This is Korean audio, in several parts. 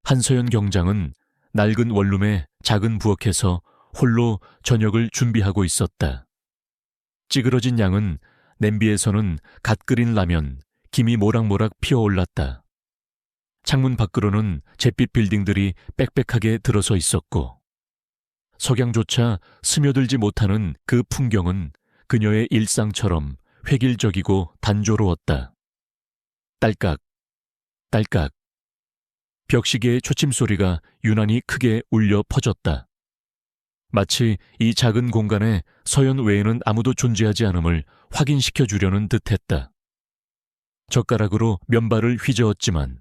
한서연 경장은 낡은 원룸의 작은 부엌에서 홀로 저녁을 준비하고 있었다. 찌그러진 양은 냄비에서는 갓 끓인 라면, 김이 모락모락 피어올랐다. 창문 밖으로는 잿빛 빌딩들이 빽빽하게 들어서 있었고 석양조차 스며들지 못하는 그 풍경은 그녀의 일상처럼 획일적이고 단조로웠다. 딸깍, 딸깍. 벽시계의 초침소리가 유난히 크게 울려 퍼졌다. 마치 이 작은 공간에 서연 외에는 아무도 존재하지 않음을 확인시켜 주려는 듯했다. 젓가락으로 면발을 휘저었지만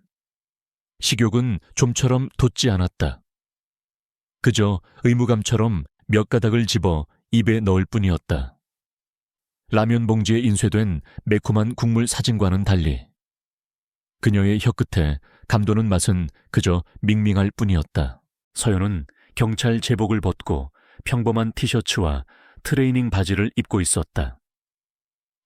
식욕은 좀처럼 돋지 않았다. 그저 의무감처럼 몇 가닥을 집어 입에 넣을 뿐이었다. 라면 봉지에 인쇄된 매콤한 국물 사진과는 달리 그녀의 혀끝에 감도는 맛은 그저 밍밍할 뿐이었다. 서연은 경찰 제복을 벗고 평범한 티셔츠와 트레이닝 바지를 입고 있었다.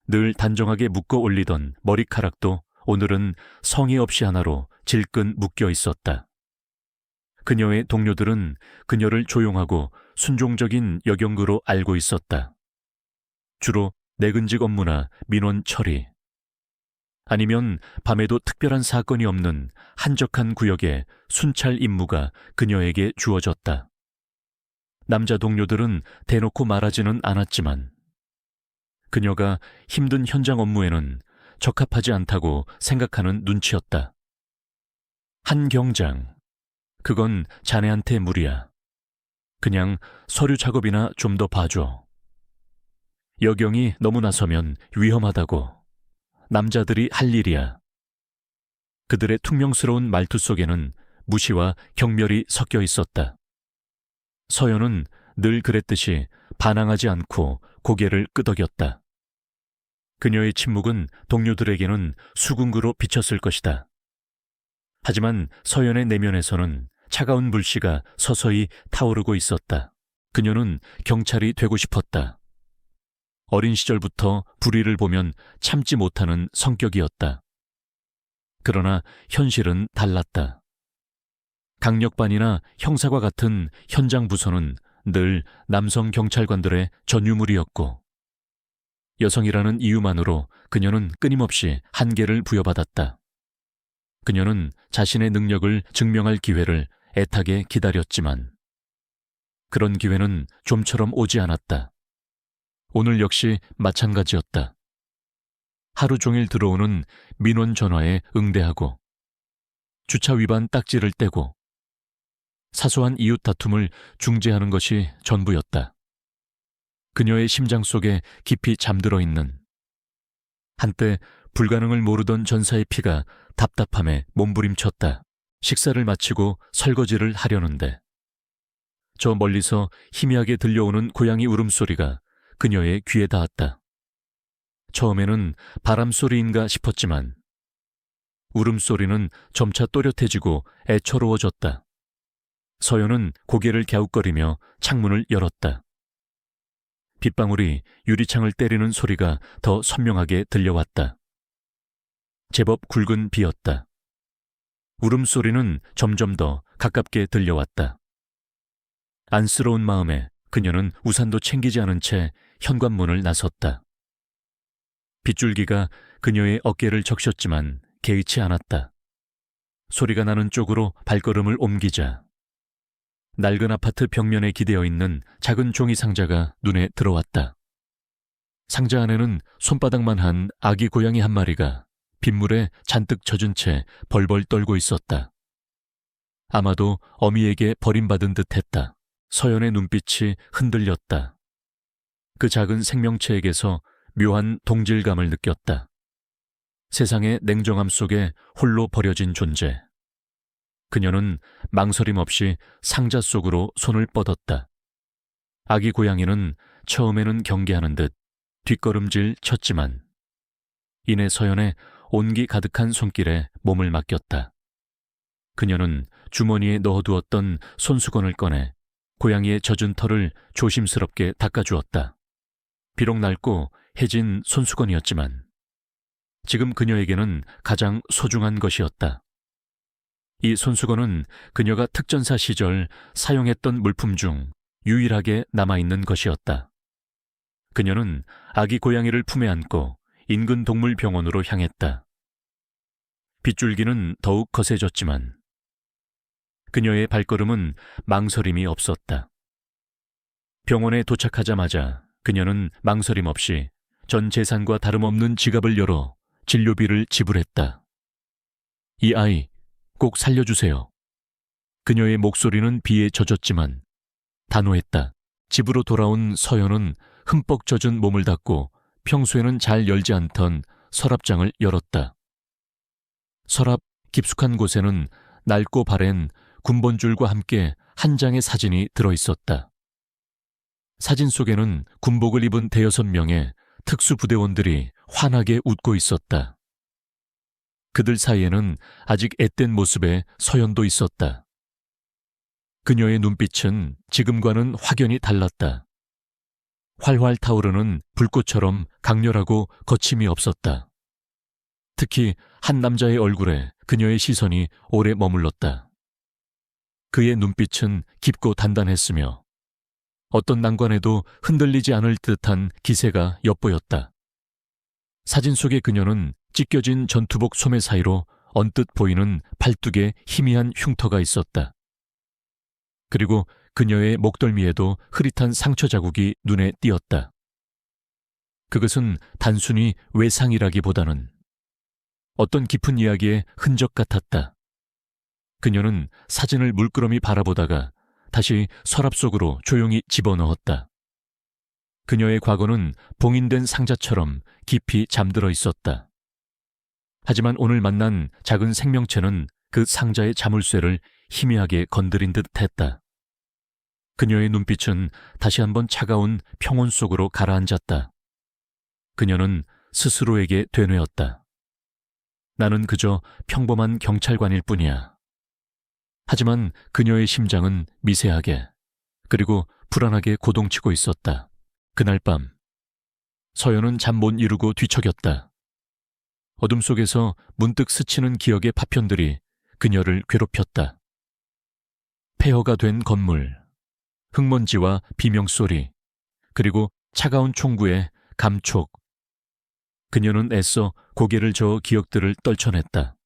늘 단정하게 묶어 올리던 머리카락도 오늘은 성의 없이 하나로 질끈 묶여 있었다. 그녀의 동료들은 그녀를 조용하고 순종적인 여경으로 알고 있었다. 주로 내근직 업무나 민원 처리, 아니면 밤에도 특별한 사건이 없는 한적한 구역의 순찰 임무가 그녀에게 주어졌다. 남자 동료들은 대놓고 말하지는 않았지만 그녀가 힘든 현장 업무에는 적합하지 않다고 생각하는 눈치였다. 한 경장, 그건 자네한테 무리야. 그냥 서류 작업이나 좀 더 봐줘. 여경이 너무 나서면 위험하다고. 남자들이 할 일이야. 그들의 퉁명스러운 말투 속에는 무시와 경멸이 섞여 있었다. 서연은 늘 그랬듯이 반항하지 않고 고개를 끄덕였다. 그녀의 침묵은 동료들에게는 수군구로 비쳤을 것이다. 하지만 서연의 내면에서는 차가운 불씨가 서서히 타오르고 있었다. 그녀는 경찰이 되고 싶었다. 어린 시절부터 불의를 보면 참지 못하는 성격이었다. 그러나 현실은 달랐다. 강력반이나 형사과 같은 현장 부서는 늘 남성 경찰관들의 전유물이었고 여성이라는 이유만으로 그녀는 끊임없이 한계를 부여받았다. 그녀는 자신의 능력을 증명할 기회를 애타게 기다렸지만 그런 기회는 좀처럼 오지 않았다. 오늘 역시 마찬가지였다. 하루 종일 들어오는 민원 전화에 응대하고 주차 위반 딱지를 떼고 사소한 이웃 다툼을 중재하는 것이 전부였다. 그녀의 심장 속에 깊이 잠들어 있는 한때 불가능을 모르던 전사의 피가 답답함에 몸부림쳤다. 식사를 마치고 설거지를 하려는데 저 멀리서 희미하게 들려오는 고양이 울음소리가 그녀의 귀에 닿았다. 처음에는 바람소리인가 싶었지만 울음소리는 점차 또렷해지고 애처로워졌다. 서연은 고개를 갸웃거리며 창문을 열었다. 빗방울이 유리창을 때리는 소리가 더 선명하게 들려왔다. 제법 굵은 비였다. 울음소리는 점점 더 가깝게 들려왔다. 안쓰러운 마음에 그녀는 우산도 챙기지 않은 채 현관문을 나섰다. 빗줄기가 그녀의 어깨를 적셨지만 개의치 않았다. 소리가 나는 쪽으로 발걸음을 옮기자 낡은 아파트 벽면에 기대어 있는 작은 종이 상자가 눈에 들어왔다. 상자 안에는 손바닥만한 아기 고양이 한 마리가 빗물에 잔뜩 젖은 채 벌벌 떨고 있었다. 아마도 어미에게 버림받은 듯했다. 서연의 눈빛이 흔들렸다. 그 작은 생명체에게서 묘한 동질감을 느꼈다. 세상의 냉정함 속에 홀로 버려진 존재. 그녀는 망설임 없이 상자 속으로 손을 뻗었다. 아기 고양이는 처음에는 경계하는 듯 뒷걸음질 쳤지만 이내 서연의 온기 가득한 손길에 몸을 맡겼다. 그녀는 주머니에 넣어두었던 손수건을 꺼내 고양이의 젖은 털을 조심스럽게 닦아주었다. 비록 낡고 해진 손수건이었지만 지금 그녀에게는 가장 소중한 것이었다. 이 손수건은 그녀가 특전사 시절 사용했던 물품 중 유일하게 남아있는 것이었다. 그녀는 아기 고양이를 품에 안고 인근 동물병원으로 향했다. 빗줄기는 더욱 거세졌지만 그녀의 발걸음은 망설임이 없었다. 병원에 도착하자마자 그녀는 망설임 없이 전 재산과 다름없는 지갑을 열어 진료비를 지불했다. 이 아이 꼭 살려주세요. 그녀의 목소리는 비에 젖었지만 단호했다. 집으로 돌아온 서연은 흠뻑 젖은 몸을 닦고 평소에는 잘 열지 않던 서랍장을 열었다. 서랍 깊숙한 곳에는 낡고 바랜 군번줄과 함께 한 장의 사진이 들어있었다. 사진 속에는 군복을 입은 대여섯 명의 특수부대원들이 환하게 웃고 있었다. 그들 사이에는 아직 앳된 모습의 서연도 있었다. 그녀의 눈빛은 지금과는 확연히 달랐다. 활활 타오르는 불꽃처럼 강렬하고 거침이 없었다. 특히 한 남자의 얼굴에 그녀의 시선이 오래 머물렀다. 그의 눈빛은 깊고 단단했으며 어떤 난관에도 흔들리지 않을 듯한 기세가 엿보였다. 사진 속의 그녀는 찢겨진 전투복 소매 사이로 언뜻 보이는 팔뚝에 희미한 흉터가 있었다. 그리고 그녀의 목덜미에도 흐릿한 상처 자국이 눈에 띄었다. 그것은 단순히 외상이라기보다는 어떤 깊은 이야기의 흔적 같았다. 그녀는 사진을 물끄러미 바라보다가 다시 서랍 속으로 조용히 집어넣었다. 그녀의 과거는 봉인된 상자처럼 깊이 잠들어 있었다. 하지만 오늘 만난 작은 생명체는 그 상자의 자물쇠를 희미하게 건드린 듯 했다. 그녀의 눈빛은 다시 한번 차가운 평온 속으로 가라앉았다. 그녀는 스스로에게 되뇌었다. 나는 그저 평범한 경찰관일 뿐이야. 하지만 그녀의 심장은 미세하게 그리고 불안하게 고동치고 있었다. 그날 밤 서연은 잠 못 이루고 뒤척였다. 어둠 속에서 문득 스치는 기억의 파편들이 그녀를 괴롭혔다. 폐허가 된 건물, 흙먼지와 비명소리, 그리고 차가운 총구의 감촉. 그녀는 애써 고개를 저어 기억들을 떨쳐냈다.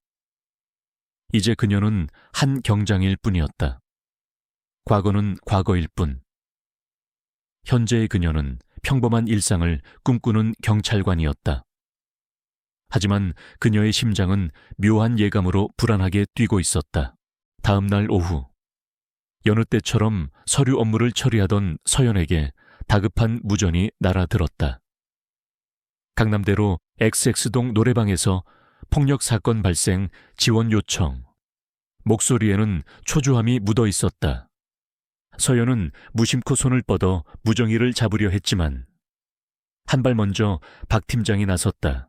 이제 그녀는 한 경장일 뿐이었다. 과거는 과거일 뿐. 현재의 그녀는 평범한 일상을 꿈꾸는 경찰관이었다. 하지만 그녀의 심장은 묘한 예감으로 불안하게 뛰고 있었다. 다음 날 오후, 여느 때처럼 서류 업무를 처리하던 서연에게 다급한 무전이 날아들었다. 강남대로 XX동 노래방에서 폭력 사건 발생 지원 요청. 목소리에는 초조함이 묻어 있었다. 서연은 무심코 손을 뻗어 무정이를 잡으려 했지만 한 발 먼저 박 팀장이 나섰다.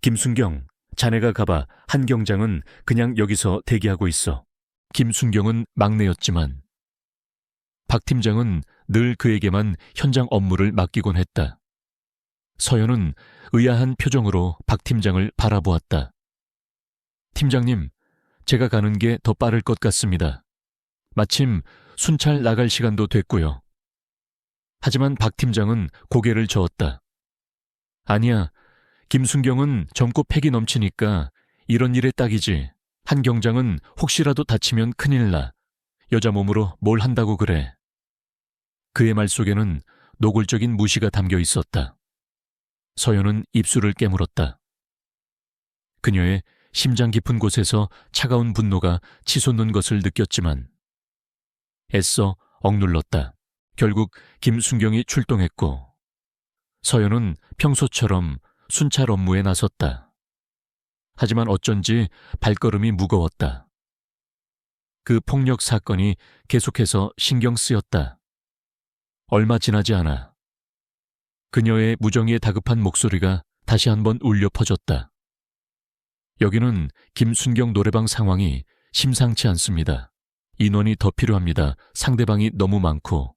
김순경, 자네가 가봐. 한 경장은 그냥 여기서 대기하고 있어. 김순경은 막내였지만 박 팀장은 늘 그에게만 현장 업무를 맡기곤 했다. 서연은 의아한 표정으로 박 팀장을 바라보았다. 팀장님, 제가 가는 게 더 빠를 것 같습니다. 마침 순찰 나갈 시간도 됐고요. 하지만 박 팀장은 고개를 저었다. 아니야, 김순경은 젊고 패기 넘치니까 이런 일에 딱이지. 한 경장은 혹시라도 다치면 큰일 나. 여자 몸으로 뭘 한다고 그래. 그의 말 속에는 노골적인 무시가 담겨 있었다. 서연은 입술을 깨물었다. 그녀의 심장 깊은 곳에서 차가운 분노가 치솟는 것을 느꼈지만 애써 억눌렀다. 결국 김순경이 출동했고 서연은 평소처럼 순찰 업무에 나섰다. 하지만 어쩐지 발걸음이 무거웠다. 그 폭력 사건이 계속해서 신경 쓰였다. 얼마 지나지 않아 그녀의 무정의에 다급한 목소리가 다시 한번 울려 퍼졌다. 여기는 김순경 노래방 상황이 심상치 않습니다. 인원이 더 필요합니다. 상대방이 너무 많고.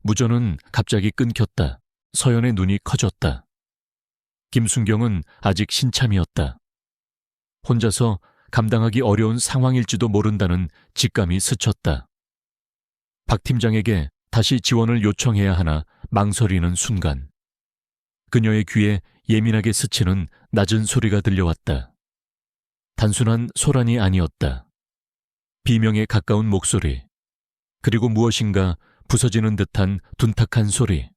무전은 갑자기 끊겼다. 서연의 눈이 커졌다. 김순경은 아직 신참이었다. 혼자서 감당하기 어려운 상황일지도 모른다는 직감이 스쳤다. 박 팀장에게 다시 지원을 요청해야 하나 망설이는 순간 그녀의 귀에 예민하게 스치는 낮은 소리가 들려왔다. 단순한 소란이 아니었다. 비명에 가까운 목소리, 그리고 무엇인가 부서지는 듯한 둔탁한 소리.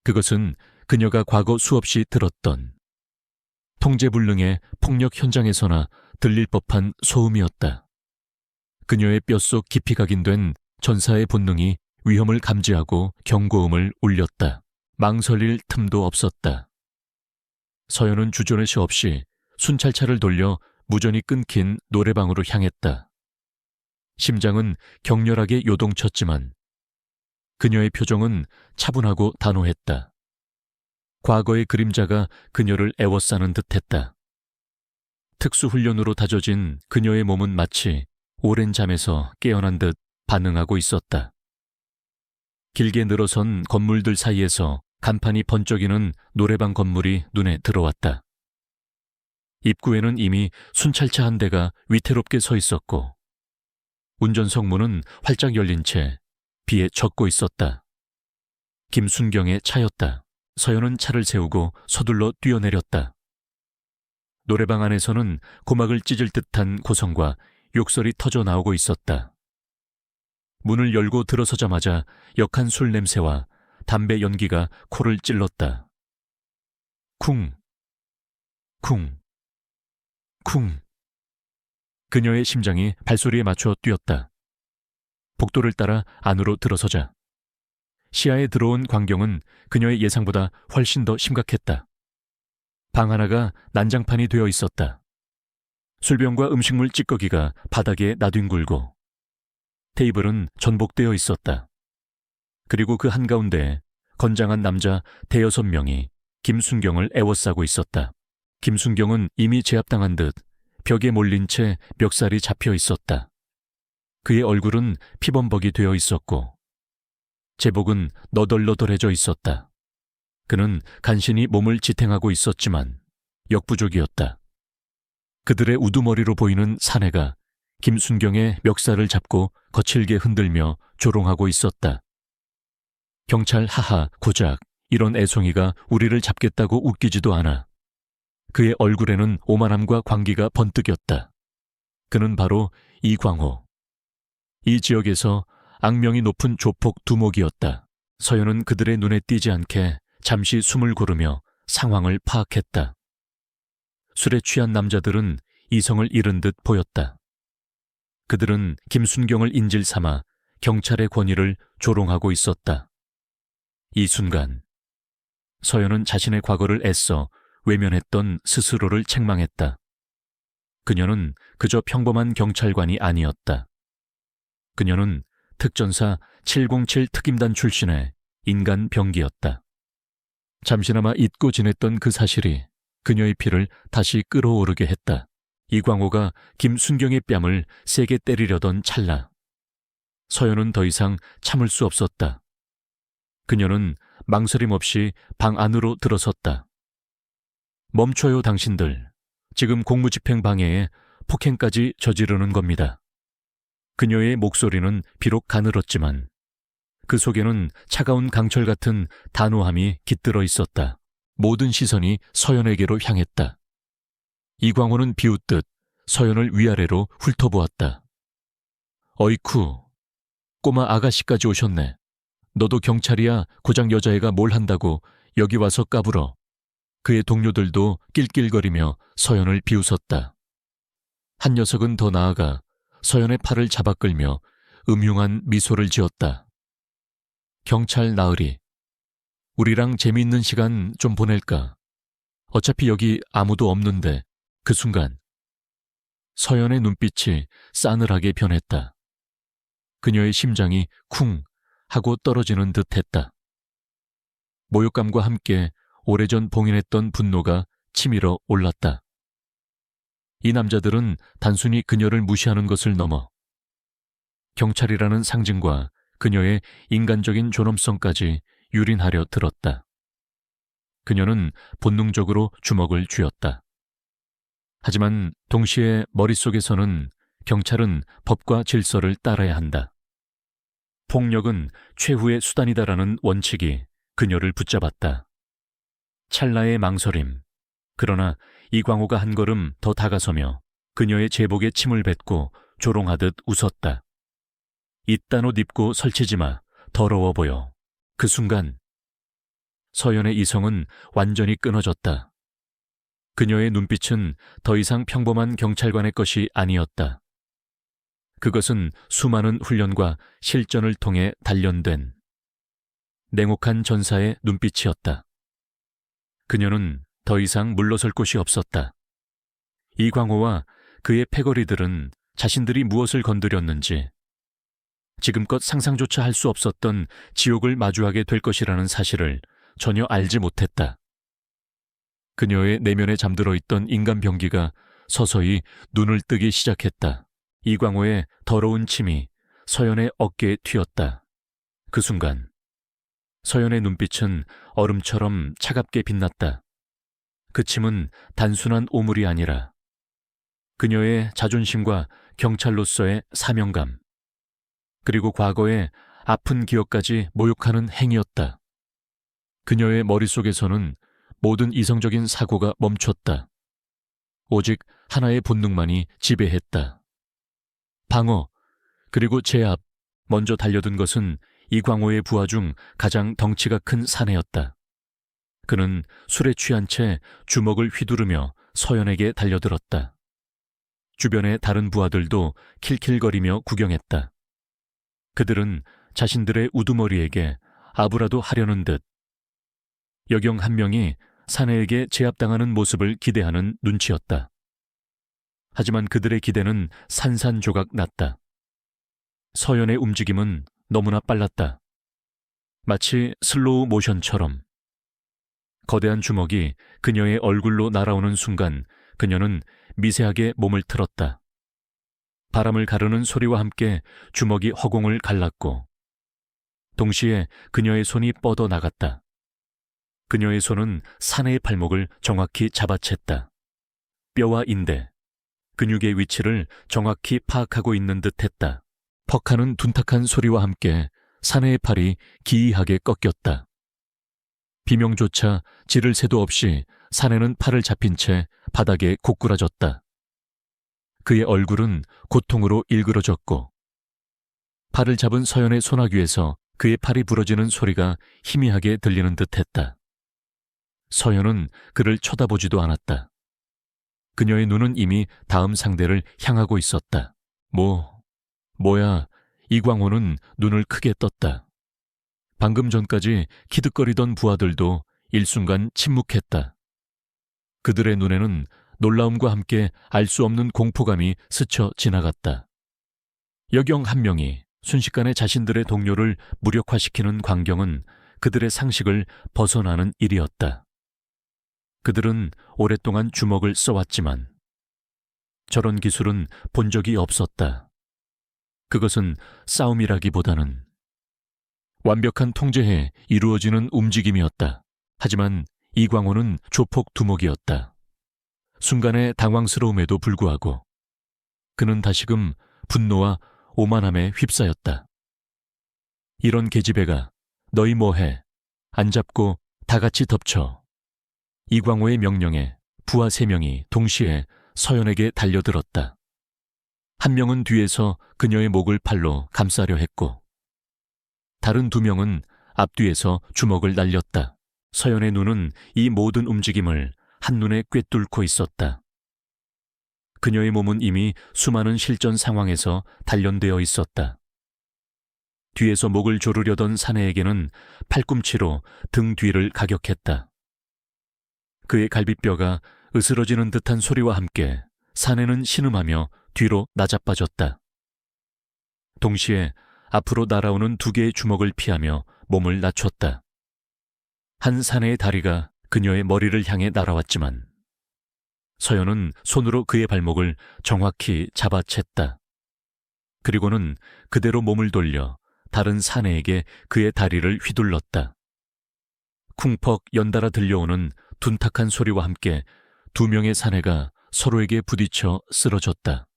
그것은 그녀가 과거 수없이 들었던 통제불능의 폭력 현장에서나 들릴 법한 소음이었다. 그녀의 뼛속 깊이 각인된 전사의 본능이 위험을 감지하고 경고음을 울렸다. 망설일 틈도 없었다. 서연은 주저낼 수 없이 순찰차를 돌려 무전이 끊긴 노래방으로 향했다. 심장은 격렬하게 요동쳤지만 그녀의 표정은 차분하고 단호했다. 과거의 그림자가 그녀를 애워싸는 듯했다. 특수훈련으로 다져진 그녀의 몸은 마치 오랜 잠에서 깨어난 듯 반응하고 있었다. 길게 늘어선 건물들 사이에서 간판이 번쩍이는 노래방 건물이 눈에 들어왔다. 입구에는 이미 순찰차 한 대가 위태롭게 서 있었고 운전석 문은 활짝 열린 채 비에 젖고 있었다. 김순경의 차였다. 서연은 차를 세우고 서둘러 뛰어내렸다. 노래방 안에서는 고막을 찢을 듯한 고성과 욕설이 터져 나오고 있었다. 문을 열고 들어서자마자 역한 술 냄새와 담배 연기가 코를 찔렀다. 쿵, 쿵, 쿵. 그녀의 심장이 발소리에 맞춰 뛰었다. 복도를 따라 안으로 들어서자 시야에 들어온 광경은 그녀의 예상보다 훨씬 더 심각했다. 방 하나가 난장판이 되어 있었다. 술병과 음식물 찌꺼기가 바닥에 나뒹굴고 테이블은 전복되어 있었다. 그리고 그 한가운데 건장한 남자 대여섯 명이 김순경을 애워싸고 있었다. 김순경은 이미 제압당한 듯 벽에 몰린 채 멱살이 잡혀 있었다. 그의 얼굴은 피범벅이 되어 있었고 제복은 너덜너덜해져 있었다. 그는 간신히 몸을 지탱하고 있었지만 역부족이었다. 그들의 우두머리로 보이는 사내가 김순경의 멱살을 잡고 거칠게 흔들며 조롱하고 있었다. 경찰 하하 고작 이런 애송이가 우리를 잡겠다고 웃기지도 않아. 그의 얼굴에는 오만함과 광기가 번뜩였다. 그는 바로 이광호. 이 지역에서 악명이 높은 조폭 두목이었다. 서연은 그들의 눈에 띄지 않게 잠시 숨을 고르며 상황을 파악했다. 술에 취한 남자들은 이성을 잃은 듯 보였다. 그들은 김순경을 인질 삼아 경찰의 권위를 조롱하고 있었다. 이 순간 서연은 자신의 과거를 애써 외면했던 스스로를 책망했다. 그녀는 그저 평범한 경찰관이 아니었다. 그녀는 특전사 707 특임단 출신의 인간 병기였다. 잠시나마 잊고 지냈던 그 사실이 그녀의 피를 다시 끓어오르게 했다. 이광호가 김순경의 뺨을 세게 때리려던 찰나 서연은 더 이상 참을 수 없었다. 그녀는 망설임 없이 방 안으로 들어섰다. 멈춰요 당신들. 지금 공무집행 방해에 폭행까지 저지르는 겁니다. 그녀의 목소리는 비록 가늘었지만 그 속에는 차가운 강철 같은 단호함이 깃들어 있었다. 모든 시선이 서연에게로 향했다. 이광호는 비웃듯 서연을 위아래로 훑어보았다. 어이쿠, 꼬마 아가씨까지 오셨네. 너도 경찰이야 고작 여자애가 뭘 한다고 여기 와서 까불어. 그의 동료들도 낄낄거리며 서연을 비웃었다. 한 녀석은 더 나아가 서연의 팔을 잡아 끌며 음흉한 미소를 지었다. 경찰 나으리, 우리랑 재미있는 시간 좀 보낼까? 어차피 여기 아무도 없는데. 그 순간 서연의 눈빛이 싸늘하게 변했다. 그녀의 심장이 쿵 하고 떨어지는 듯했다. 모욕감과 함께 오래전 봉인했던 분노가 치밀어 올랐다. 이 남자들은 단순히 그녀를 무시하는 것을 넘어 경찰이라는 상징과 그녀의 인간적인 존엄성까지 유린하려 들었다. 그녀는 본능적으로 주먹을 쥐었다. 하지만 동시에 머릿속에서는 경찰은 법과 질서를 따라야 한다. 폭력은 최후의 수단이다라는 원칙이 그녀를 붙잡았다. 찰나의 망설임. 그러나 이광호가 한 걸음 더 다가서며 그녀의 제복에 침을 뱉고 조롱하듯 웃었다. 이딴 옷 입고 설치지 마. 더러워 보여. 그 순간 서연의 이성은 완전히 끊어졌다. 그녀의 눈빛은 더 이상 평범한 경찰관의 것이 아니었다. 그것은 수많은 훈련과 실전을 통해 단련된 냉혹한 전사의 눈빛이었다. 그녀는 더 이상 물러설 곳이 없었다. 이광호와 그의 패거리들은 자신들이 무엇을 건드렸는지, 지금껏 상상조차 할 수 없었던 지옥을 마주하게 될 것이라는 사실을 전혀 알지 못했다. 그녀의 내면에 잠들어 있던 인간 병기가 서서히 눈을 뜨기 시작했다. 이광호의 더러운 침이 서연의 어깨에 튀었다. 그 순간 서연의 눈빛은 얼음처럼 차갑게 빛났다. 그 침은 단순한 오물이 아니라 그녀의 자존심과 경찰로서의 사명감, 그리고 과거의 아픈 기억까지 모욕하는 행위였다. 그녀의 머릿속에서는 모든 이성적인 사고가 멈췄다. 오직 하나의 본능만이 지배했다. 방어, 그리고 제압. 먼저 달려든 것은 이광호의 부하 중 가장 덩치가 큰 사내였다. 그는 술에 취한 채 주먹을 휘두르며 서연에게 달려들었다. 주변의 다른 부하들도 킬킬거리며 구경했다. 그들은 자신들의 우두머리에게 아부라도 하려는 듯 여경 한 명이 사내에게 제압당하는 모습을 기대하는 눈치였다. 하지만 그들의 기대는 산산조각 났다. 서연의 움직임은 너무나 빨랐다. 마치 슬로우 모션처럼. 거대한 주먹이 그녀의 얼굴로 날아오는 순간 그녀는 미세하게 몸을 틀었다. 바람을 가르는 소리와 함께 주먹이 허공을 갈랐고 동시에 그녀의 손이 뻗어 나갔다. 그녀의 손은 사내의 발목을 정확히 잡아챘다. 뼈와 인대, 근육의 위치를 정확히 파악하고 있는 듯했다. 퍽하는 둔탁한 소리와 함께 사내의 팔이 기이하게 꺾였다. 비명조차 지를 새도 없이 사내는 팔을 잡힌 채 바닥에 고꾸라졌다. 그의 얼굴은 고통으로 일그러졌고 팔을 잡은 서연의 소나귀에서 그의 팔이 부러지는 소리가 희미하게 들리는 듯했다. 서연은 그를 쳐다보지도 않았다. 그녀의 눈은 이미 다음 상대를 향하고 있었다. 뭐야, 이광호는 눈을 크게 떴다. 방금 전까지 키득거리던 부하들도 일순간 침묵했다. 그들의 눈에는 놀라움과 함께 알 수 없는 공포감이 스쳐 지나갔다. 여경 한 명이 순식간에 자신들의 동료를 무력화시키는 광경은 그들의 상식을 벗어나는 일이었다. 그들은 오랫동안 주먹을 써왔지만 저런 기술은 본 적이 없었다. 그것은 싸움이라기보다는 완벽한 통제에 이루어지는 움직임이었다. 하지만 이광호는 조폭 두목이었다. 순간의 당황스러움에도 불구하고 그는 다시금 분노와 오만함에 휩싸였다. 이런 계집애가 너희 뭐해? 안 잡고 다 같이 덮쳐. 이광호의 명령에 부하 3명이 동시에 서연에게 달려들었다. 한 명은 뒤에서 그녀의 목을 팔로 감싸려 했고 다른 2명은 앞뒤에서 주먹을 날렸다. 서연의 눈은 이 모든 움직임을 한눈에 꿰뚫고 있었다. 그녀의 몸은 이미 수많은 실전 상황에서 단련되어 있었다. 뒤에서 목을 조르려던 사내에게는 팔꿈치로 등 뒤를 가격했다. 그의 갈비뼈가 으스러지는 듯한 소리와 함께 사내는 신음하며 뒤로 나자빠졌다. 동시에 앞으로 날아오는 2개의 주먹을 피하며 몸을 낮췄다. 한 사내의 다리가 그녀의 머리를 향해 날아왔지만 서연은 손으로 그의 발목을 정확히 잡아챘다. 그리고는 그대로 몸을 돌려 다른 사내에게 그의 다리를 휘둘렀다. 쿵퍽 연달아 들려오는 둔탁한 소리와 함께 2명의 사내가 서로에게 부딪혀 쓰러졌다.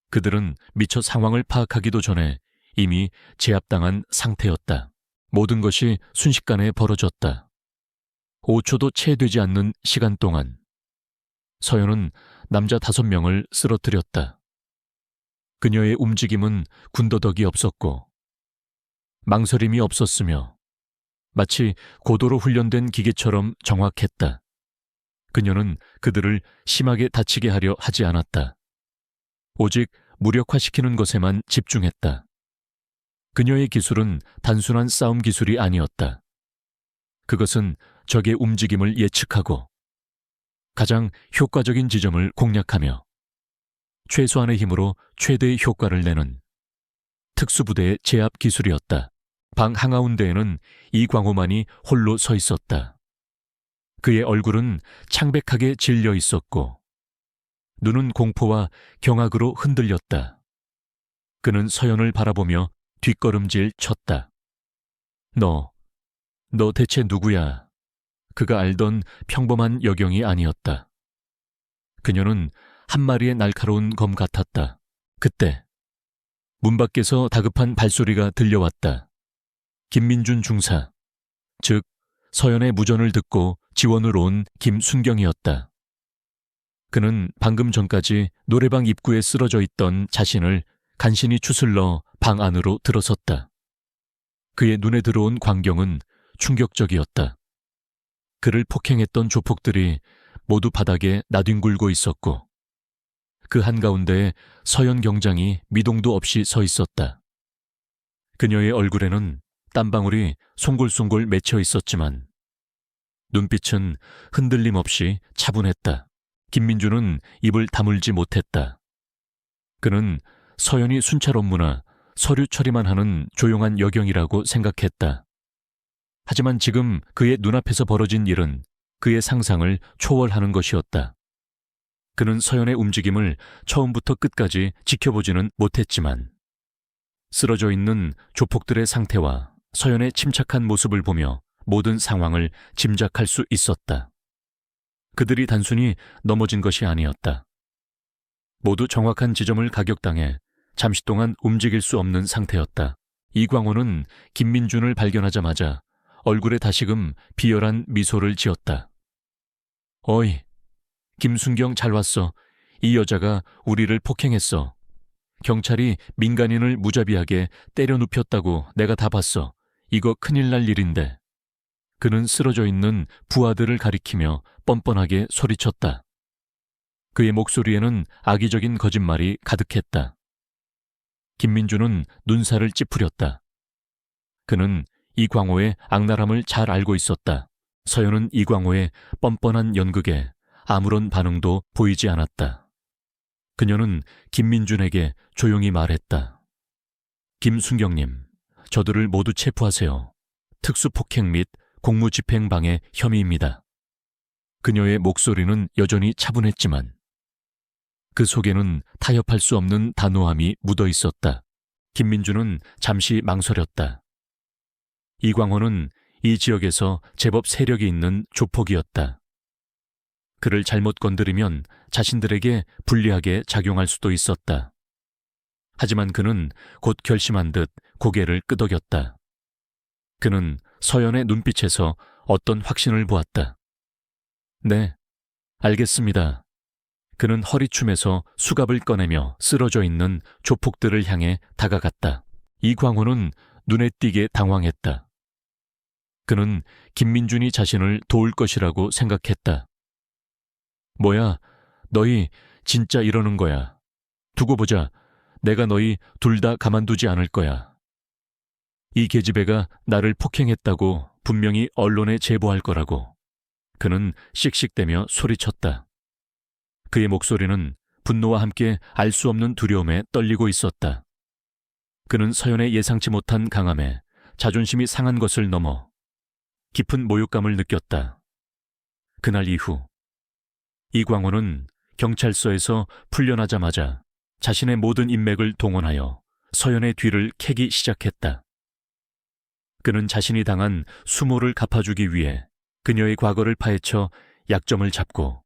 그들은 미처 상황을 파악하기도 전에 이미 제압당한 상태였다. 모든 것이 순식간에 벌어졌다. 5초도 채 되지 않는 시간 동안 서연은 남자 5명을 쓰러뜨렸다. 그녀의 움직임은 군더더기 없었고 망설임이 없었으며 마치 고도로 훈련된 기계처럼 정확했다. 그녀는 그들을 심하게 다치게 하려 하지 않았다. 오직 무력화시키는 것에만 집중했다. 그녀의 기술은 단순한 싸움 기술이 아니었다. 그것은 적의 움직임을 예측하고 가장 효과적인 지점을 공략하며 최소한의 힘으로 최대의 효과를 내는 특수부대의 제압 기술이었다. 방 한가운데에는 이광호만이 홀로 서 있었다. 그의 얼굴은 창백하게 질려 있었고 눈은 공포와 경악으로 흔들렸다. 그는 서연을 바라보며 뒷걸음질 쳤다. 너 대체 누구야? 그가 알던 평범한 여경이 아니었다. 그녀는 한 마리의 날카로운 검 같았다. 그때 문 밖에서 다급한 발소리가 들려왔다. 김민준 중사, 즉 서연의 무전을 듣고 지원을 온 김순경이었다. 그는 방금 전까지 노래방 입구에 쓰러져 있던 자신을 간신히 추슬러 방 안으로 들어섰다. 그의 눈에 들어온 광경은 충격적이었다. 그를 폭행했던 조폭들이 모두 바닥에 나뒹굴고 있었고 그 한가운데에 서연 경장이 미동도 없이 서 있었다. 그녀의 얼굴에는 땀방울이 송골송골 맺혀 있었지만 눈빛은 흔들림 없이 차분했다. 김민주는 입을 다물지 못했다. 그는 서연이 순찰 업무나 서류 처리만 하는 조용한 여경이라고 생각했다. 하지만 지금 그의 눈앞에서 벌어진 일은 그의 상상을 초월하는 것이었다. 그는 서연의 움직임을 처음부터 끝까지 지켜보지는 못했지만 쓰러져 있는 조폭들의 상태와 서연의 침착한 모습을 보며 모든 상황을 짐작할 수 있었다. 그들이 단순히 넘어진 것이 아니었다. 모두 정확한 지점을 가격당해 잠시 동안 움직일 수 없는 상태였다. 이광호는 김민준을 발견하자마자 얼굴에 다시금 비열한 미소를 지었다. 어이, 김순경 잘 왔어. 이 여자가 우리를 폭행했어. 경찰이 민간인을 무자비하게 때려 눕혔다고 내가 다 봤어. 이거 큰일 날 일인데. 그는 쓰러져 있는 부하들을 가리키며 뻔뻔하게 소리쳤다. 그의 목소리에는 악의적인 거짓말이 가득했다. 김민주는 눈살을 찌푸렸다. 그는 이광호의 악랄함을 잘 알고 있었다. 서연은 이광호의 뻔뻔한 연극에 아무런 반응도 보이지 않았다. 그녀는 김민준에게 조용히 말했다. 김순경님, 저들을 모두 체포하세요. 특수폭행 및 공무집행방해 혐의입니다. 그녀의 목소리는 여전히 차분했지만 그 속에는 타협할 수 없는 단호함이 묻어 있었다. 김민주는 잠시 망설였다. 이광호는 이 지역에서 제법 세력이 있는 조폭이었다. 그를 잘못 건드리면 자신들에게 불리하게 작용할 수도 있었다. 하지만 그는 곧 결심한 듯 고개를 끄덕였다. 그는 서연의 눈빛에서 어떤 확신을 보았다. 네, 알겠습니다. 그는 허리춤에서 수갑을 꺼내며 쓰러져 있는 조폭들을 향해 다가갔다. 이광호는 눈에 띄게 당황했다. 그는 김민준이 자신을 도울 것이라고 생각했다. 뭐야, 너희 진짜 이러는 거야. 두고 보자. 내가 너희 둘 다 가만두지 않을 거야. 이 계집애가 나를 폭행했다고 분명히 언론에 제보할 거라고. 그는 씩씩대며 소리쳤다. 그의 목소리는 분노와 함께 알 수 없는 두려움에 떨리고 있었다. 그는 서연의 예상치 못한 강함에 자존심이 상한 것을 넘어 깊은 모욕감을 느꼈다. 그날 이후 이광호는 경찰서에서 풀려나자마자 자신의 모든 인맥을 동원하여 서연의 뒤를 캐기 시작했다. 그는 자신이 당한 수모를 갚아주기 위해 그녀의 과거를 파헤쳐 약점을 잡고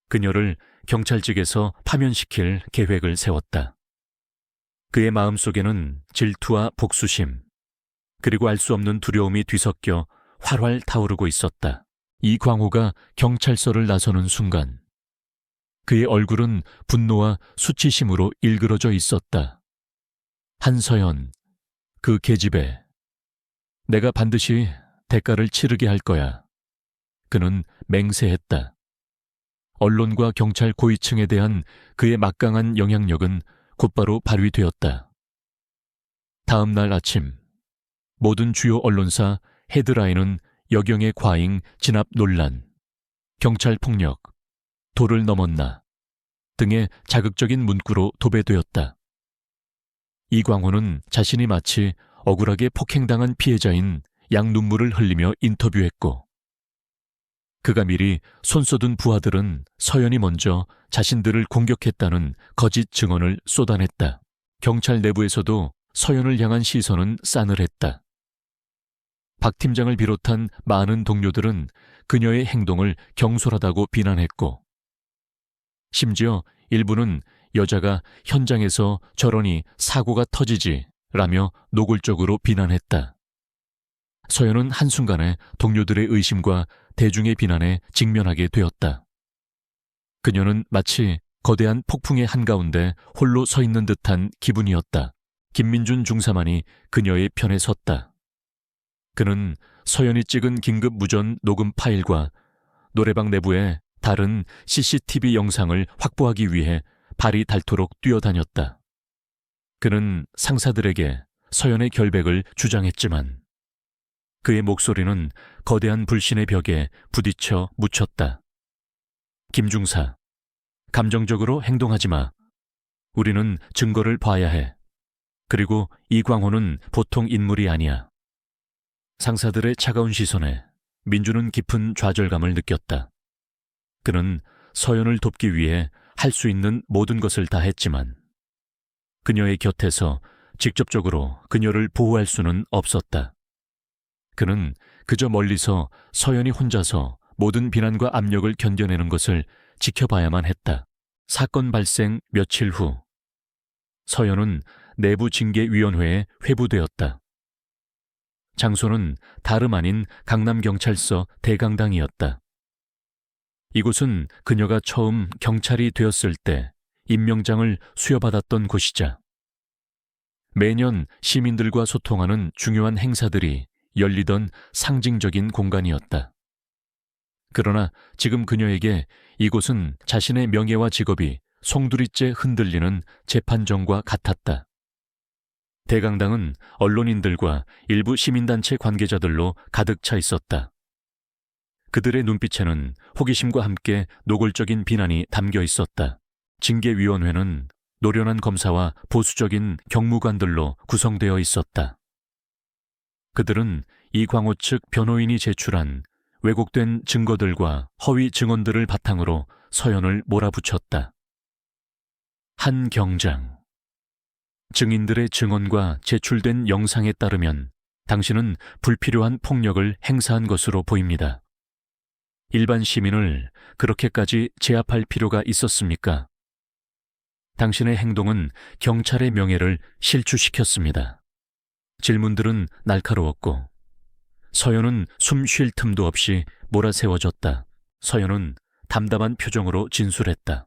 그녀를 경찰직에서 파면시킬 계획을 세웠다. 그의 마음속에는 질투와 복수심, 그리고 알 수 없는 두려움이 뒤섞여 활활 타오르고 있었다. 이광호가 경찰서를 나서는 순간 그의 얼굴은 분노와 수치심으로 일그러져 있었다. 한서연, 그 계집애, 내가 반드시 대가를 치르게 할 거야. 그는 맹세했다. 언론과 경찰 고위층에 대한 그의 막강한 영향력은 곧바로 발휘되었다. 다음 날 아침, 모든 주요 언론사 헤드라인은 여경의 과잉 진압 논란, 경찰 폭력, 도를 넘었나 등의 자극적인 문구로 도배되었다. 이광호는 자신이 마치 억울하게 폭행당한 피해자인 양눈물을 흘리며 인터뷰했고, 그가 미리 손써둔 부하들은 서연이 먼저 자신들을 공격했다는 거짓 증언을 쏟아냈다. 경찰 내부에서도 서연을 향한 시선은 싸늘했다. 박 팀장을 비롯한 많은 동료들은 그녀의 행동을 경솔하다고 비난했고, 심지어 일부는 여자가 현장에서 저러니 사고가 터지지 라며 노골적으로 비난했다. 서연은 한순간에 동료들의 의심과 대중의 비난에 직면하게 되었다. 그녀는 마치 거대한 폭풍의 한가운데 홀로 서 있는 듯한 기분이었다. 김민준 중사만이 그녀의 편에 섰다. 그는 서연이 찍은 긴급 무전 녹음 파일과 노래방 내부의 다른 CCTV 영상을 확보하기 위해 발이 닳도록 뛰어다녔다. 그는 상사들에게 서연의 결백을 주장했지만 그의 목소리는 거대한 불신의 벽에 부딪혀 묻혔다. 김중사, 감정적으로 행동하지 마. 우리는 증거를 봐야 해. 그리고 이광호는 보통 인물이 아니야. 상사들의 차가운 시선에 민주는 깊은 좌절감을 느꼈다. 그는 서연을 돕기 위해 할 수 있는 모든 것을 다 했지만 그녀의 곁에서 직접적으로 그녀를 보호할 수는 없었다. 그는 그저 멀리서 서연이 혼자서 모든 비난과 압력을 견뎌내는 것을 지켜봐야만 했다. 사건 발생 며칠 후 서연은 내부징계위원회에 회부되었다. 장소는 다름 아닌 강남경찰서 대강당이었다. 이곳은 그녀가 처음 경찰이 되었을 때 임명장을 수여받았던 곳이자 매년 시민들과 소통하는 중요한 행사들이 열리던 상징적인 공간이었다. 그러나 지금 그녀에게 이곳은 자신의 명예와 직업이 송두리째 흔들리는 재판정과 같았다. 대강당은 언론인들과 일부 시민단체 관계자들로 가득 차 있었다. 그들의 눈빛에는 호기심과 함께 노골적인 비난이 담겨 있었다. 징계위원회는 노련한 검사와 보수적인 경무관들로 구성되어 있었다. 그들은 이광호 측 변호인이 제출한 왜곡된 증거들과 허위 증언들을 바탕으로 서연을 몰아붙였다. 한 경장. 증인들의 증언과 제출된 영상에 따르면 당신은 불필요한 폭력을 행사한 것으로 보입니다. 일반 시민을 그렇게까지 제압할 필요가 있었습니까? 당신의 행동은 경찰의 명예를 실추시켰습니다. 질문들은 날카로웠고 서연은 숨 쉴 틈도 없이 몰아세워졌다. 서연은 담담한 표정으로 진술했다.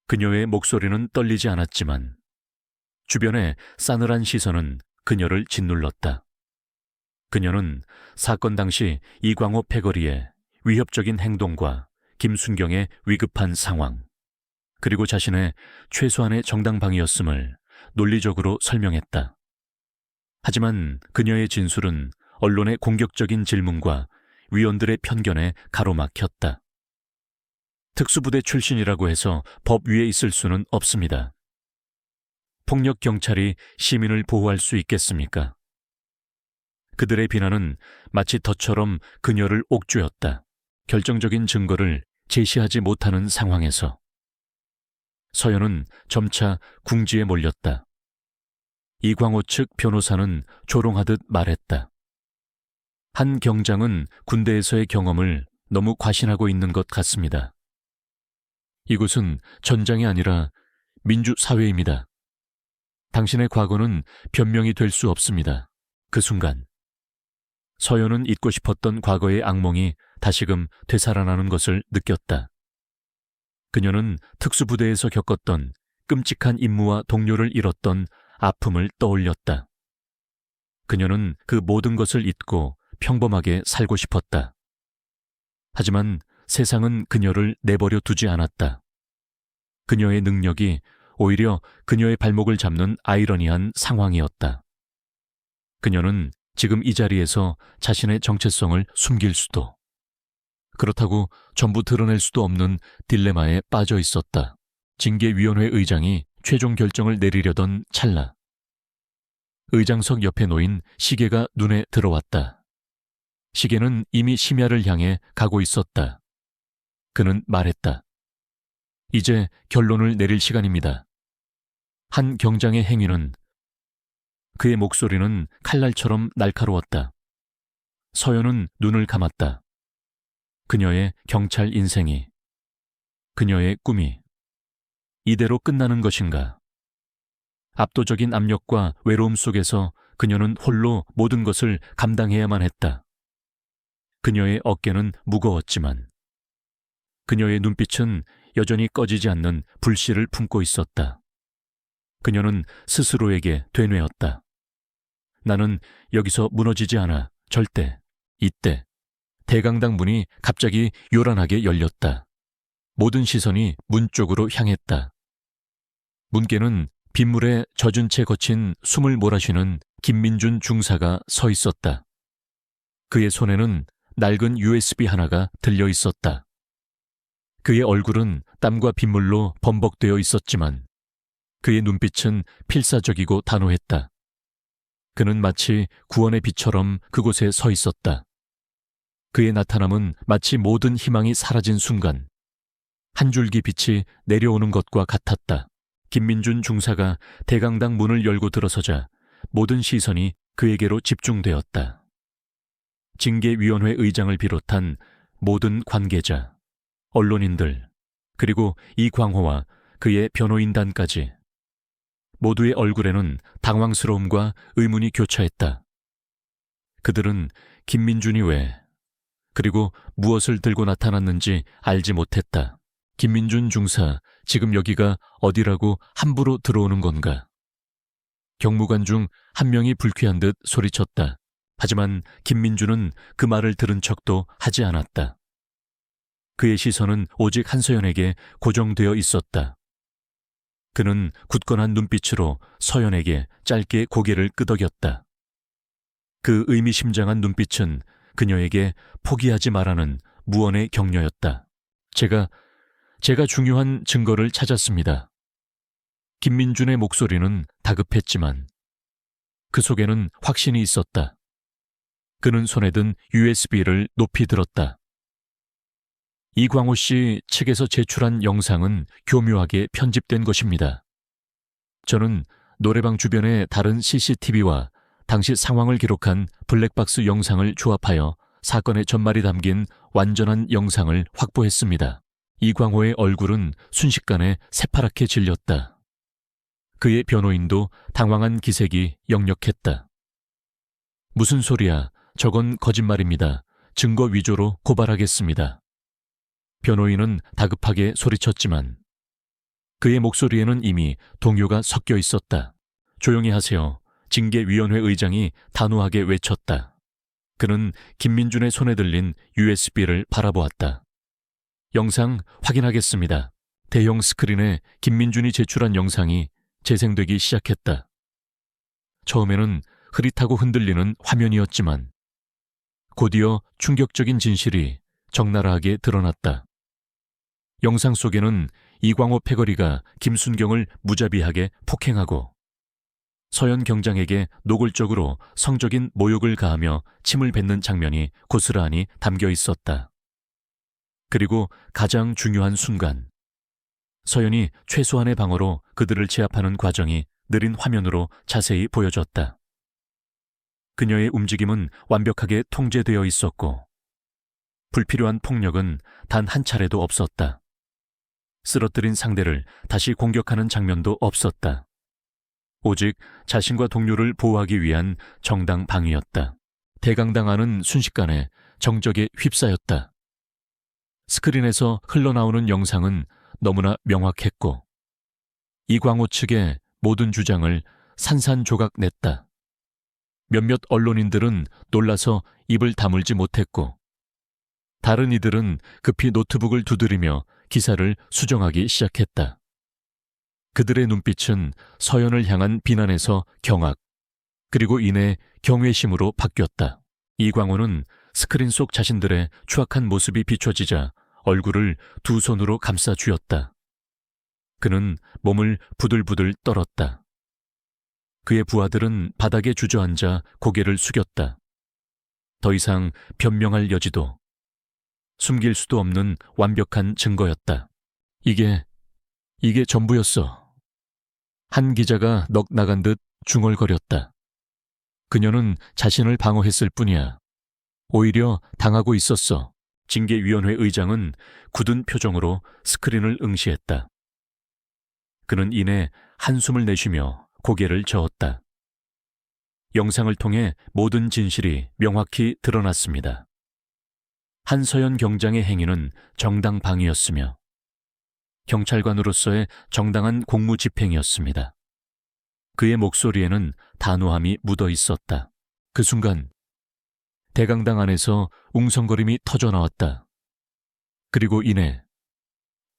그녀의 목소리는 떨리지 않았지만 주변의 싸늘한 시선은 그녀를 짓눌렀다. 그녀는 사건 당시 이광호 패거리의 위협적인 행동과 김순경의 위급한 상황, 그리고 자신의 최소한의 정당방위였음을 논리적으로 설명했다. 하지만 그녀의 진술은 언론의 공격적인 질문과 위원들의 편견에 가로막혔다. 특수부대 출신이라고 해서 법 위에 있을 수는 없습니다. 폭력 경찰이 시민을 보호할 수 있겠습니까? 그들의 비난은 마치 덫처럼 그녀를 옥죄었다. 결정적인 증거를 제시하지 못하는 상황에서 서연은 점차 궁지에 몰렸다. 이광호 측 변호사는 조롱하듯 말했다. 한 경장은 군대에서의 경험을 너무 과신하고 있는 것 같습니다. 이곳은 전장이 아니라 민주사회입니다. 당신의 과거는 변명이 될 수 없습니다. 그 순간 서연은 잊고 싶었던 과거의 악몽이 다시금 되살아나는 것을 느꼈다. 그녀는 특수부대에서 겪었던 끔찍한 임무와 동료를 잃었던 아픔을 떠올렸다. 그녀는 그 모든 것을 잊고 평범하게 살고 싶었다. 하지만 세상은 그녀를 내버려 두지 않았다. 그녀의 능력이 오히려 그녀의 발목을 잡는 아이러니한 상황이었다. 그녀는 지금 이 자리에서 자신의 정체성을 숨길 수도, 그렇다고 전부 드러낼 수도 없는 딜레마에 빠져 있었다. 징계위원회 의장이 최종 결정을 내리려던 찰나, 의장석 옆에 놓인 시계가 눈에 들어왔다. 시계는 이미 심야를 향해 가고 있었다. 그는 말했다. 이제 결론을 내릴 시간입니다. 한 경장의 행위는, 그의 목소리는 칼날처럼 날카로웠다. 서연은 눈을 감았다. 그녀의 경찰 인생이, 그녀의 꿈이 이대로 끝나는 것인가? 압도적인 압력과 외로움 속에서 그녀는 홀로 모든 것을 감당해야만 했다. 그녀의 어깨는 무거웠지만 그녀의 눈빛은 여전히 꺼지지 않는 불씨를 품고 있었다. 그녀는 스스로에게 되뇌었다. 나는 여기서 무너지지 않아. 절대. 이때 대강당 문이 갑자기 요란하게 열렸다. 모든 시선이 문 쪽으로 향했다. 문께는 빗물에 젖은 채 거친 숨을 몰아쉬는 김민준 중사가 서 있었다. 그의 손에는 낡은 USB 하나가 들려 있었다. 그의 얼굴은 땀과 빗물로 범벅되어 있었지만 그의 눈빛은 필사적이고 단호했다. 그는 마치 구원의 빛처럼 그곳에 서 있었다. 그의 나타남은 마치 모든 희망이 사라진 순간 한 줄기 빛이 내려오는 것과 같았다. 김민준 중사가 대강당 문을 열고 들어서자 모든 시선이 그에게로 집중되었다. 징계위원회 의장을 비롯한 모든 관계자, 언론인들, 그리고 이광호와 그의 변호인단까지 모두의 얼굴에는 당황스러움과 의문이 교차했다. 그들은 김민준이 왜, 그리고 무엇을 들고 나타났는지 알지 못했다. 김민준 중사, 지금 여기가 어디라고 함부로 들어오는 건가? 경무관 중 한 명이 불쾌한 듯 소리쳤다. 하지만 김민준은 그 말을 들은 척도 하지 않았다. 그의 시선은 오직 한서연에게 고정되어 있었다. 그는 굳건한 눈빛으로 서연에게 짧게 고개를 끄덕였다. 그 의미심장한 눈빛은 그녀에게 포기하지 말라는 무언의 격려였다. 제가 중요한 증거를 찾았습니다. 김민준의 목소리는 다급했지만 그 속에는 확신이 있었다. 그는 손에 든 USB를 높이 들었다. 이광호 씨 측에서 제출한 영상은 교묘하게 편집된 것입니다. 저는 노래방 주변의 다른 CCTV와 당시 상황을 기록한 블랙박스 영상을 조합하여 사건의 전말이 담긴 완전한 영상을 확보했습니다. 이광호의 얼굴은 순식간에 새파랗게 질렸다. 그의 변호인도 당황한 기색이 역력했다. 무슨 소리야? 저건 거짓말입니다. 증거 위조로 고발하겠습니다. 변호인은 다급하게 소리쳤지만 그의 목소리에는 이미 동요가 섞여 있었다. 조용히 하세요. 징계위원회 의장이 단호하게 외쳤다. 그는 김민준의 손에 들린 USB를 바라보았다. 영상 확인하겠습니다. 대형 스크린에 김민준이 제출한 영상이 재생되기 시작했다. 처음에는 흐릿하고 흔들리는 화면이었지만 곧이어 충격적인 진실이 적나라하게 드러났다. 영상 속에는 이광호 패거리가 김순경을 무자비하게 폭행하고 서연 경장에게 노골적으로 성적인 모욕을 가하며 침을 뱉는 장면이 고스란히 담겨 있었다. 그리고 가장 중요한 순간, 서연이 최소한의 방어로 그들을 제압하는 과정이 느린 화면으로 자세히 보여졌다. 그녀의 움직임은 완벽하게 통제되어 있었고 불필요한 폭력은 단 한 차례도 없었다. 쓰러뜨린 상대를 다시 공격하는 장면도 없었다. 오직 자신과 동료를 보호하기 위한 정당 방위였다. 대강당하는 순식간에 정적에 휩싸였다. 스크린에서 흘러나오는 영상은 너무나 명확했고 이광호 측의 모든 주장을 산산조각 냈다. 몇몇 언론인들은 놀라서 입을 다물지 못했고 다른 이들은 급히 노트북을 두드리며 기사를 수정하기 시작했다. 그들의 눈빛은 서연을 향한 비난에서 경악, 그리고 이내 경외심으로 바뀌었다. 이광호는 스크린 속 자신들의 추악한 모습이 비춰지자 얼굴을 두 손으로 감싸 쥐었다. 그는 몸을 부들부들 떨었다. 그의 부하들은 바닥에 주저앉아 고개를 숙였다. 더 이상 변명할 여지도, 숨길 수도 없는 완벽한 증거였다. 이게 전부였어. 한 기자가 넋 나간 듯 중얼거렸다. 그녀는 자신을 방어했을 뿐이야. 오히려 당하고 있었어. 징계위원회 의장은 굳은 표정으로 스크린을 응시했다. 그는 이내 한숨을 내쉬며 고개를 저었다. 영상을 통해 모든 진실이 명확히 드러났습니다. 한서연 경장의 행위는 정당 방위였으며 경찰관으로서의 정당한 공무 집행이었습니다. 그의 목소리에는 단호함이 묻어 있었다. 그 순간 대강당 안에서 웅성거림이 터져나왔다. 그리고 이내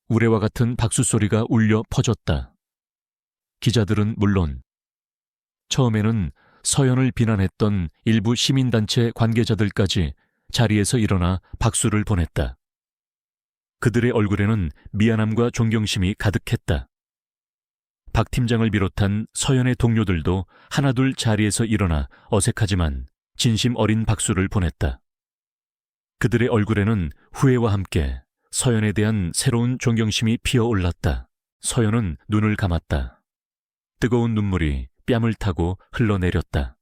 우레와 같은 박수 소리가 울려 퍼졌다. 기자들은 물론 처음에는 서연을 비난했던 일부 시민단체 관계자들까지 자리에서 일어나 박수를 보냈다. 그들의 얼굴에는 미안함과 존경심이 가득했다. 박 팀장을 비롯한 서연의 동료들도 하나둘 자리에서 일어나 어색하지만 진심 어린 박수를 보냈다. 그들의 얼굴에는 후회와 함께 서연에 대한 새로운 존경심이 피어올랐다. 서연은 눈을 감았다. 뜨거운 눈물이 뺨을 타고 흘러내렸다.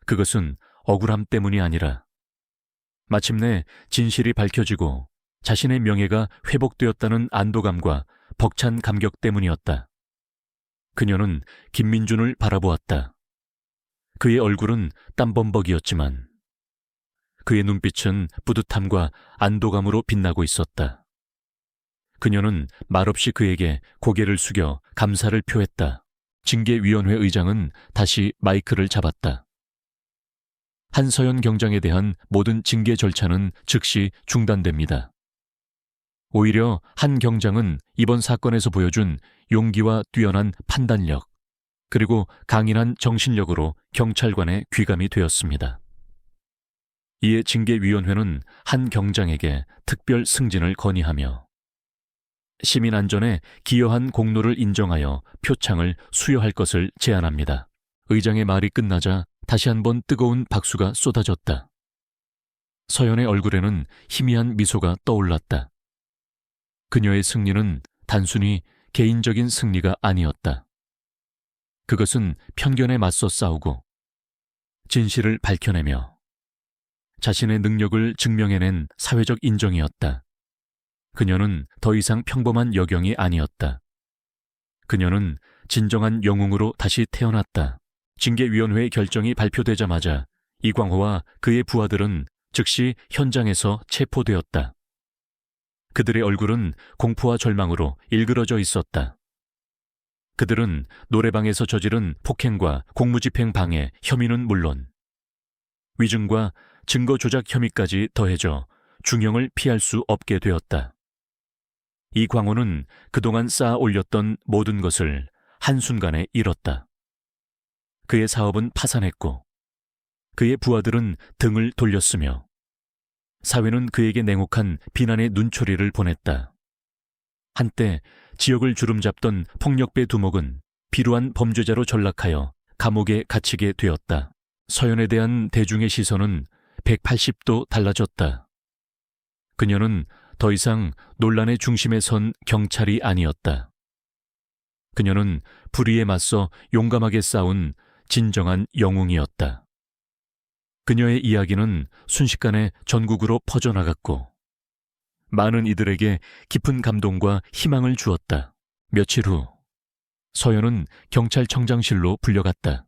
그것은 억울함 때문이 아니라 마침내 진실이 밝혀지고 자신의 명예가 회복되었다는 안도감과 벅찬 감격 때문이었다. 그녀는 김민준을 바라보았다. 그의 얼굴은 땀범벅이었지만 그의 눈빛은 뿌듯함과 안도감으로 빛나고 있었다. 그녀는 말없이 그에게 고개를 숙여 감사를 표했다. 징계위원회 의장은 다시 마이크를 잡았다. 한서연 경장에 대한 모든 징계 절차는 즉시 중단됩니다. 오히려 한 경장은 이번 사건에서 보여준 용기와 뛰어난 판단력, 그리고 강인한 정신력으로 경찰관의 귀감이 되었습니다. 이에 징계위원회는 한 경장에게 특별 승진을 건의하며 시민 안전에 기여한 공로를 인정하여 표창을 수여할 것을 제안합니다. 의장의 말이 끝나자 다시 한번 뜨거운 박수가 쏟아졌다. 서연의 얼굴에는 희미한 미소가 떠올랐다. 그녀의 승리는 단순히 개인적인 승리가 아니었다. 그것은 편견에 맞서 싸우고 진실을 밝혀내며 자신의 능력을 증명해낸 사회적 인정이었다. 그녀는 더 이상 평범한 여경이 아니었다. 그녀는 진정한 영웅으로 다시 태어났다. 징계위원회의 결정이 발표되자마자 이광호와 그의 부하들은 즉시 현장에서 체포되었다. 그들의 얼굴은 공포와 절망으로 일그러져 있었다. 그들은 노래방에서 저지른 폭행과 공무집행 방해 혐의는 물론 위증과 증거 조작 혐의까지 더해져 중형을 피할 수 없게 되었다. 이광호는 그동안 쌓아 올렸던 모든 것을 한순간에 잃었다. 그의 사업은 파산했고 그의 부하들은 등을 돌렸으며 사회는 그에게 냉혹한 비난의 눈초리를 보냈다. 한때 지역을 주름잡던 폭력배 두목은 비루한 범죄자로 전락하여 감옥에 갇히게 되었다. 서연에 대한 대중의 시선은 180도 달라졌다. 그녀는 더 이상 논란의 중심에 선 경찰이 아니었다. 그녀는 불의에 맞서 용감하게 싸운 진정한 영웅이었다. 그녀의 이야기는 순식간에 전국으로 퍼져나갔고 많은 이들에게 깊은 감동과 희망을 주었다. 며칠 후 서연은 경찰청장실로 불려갔다.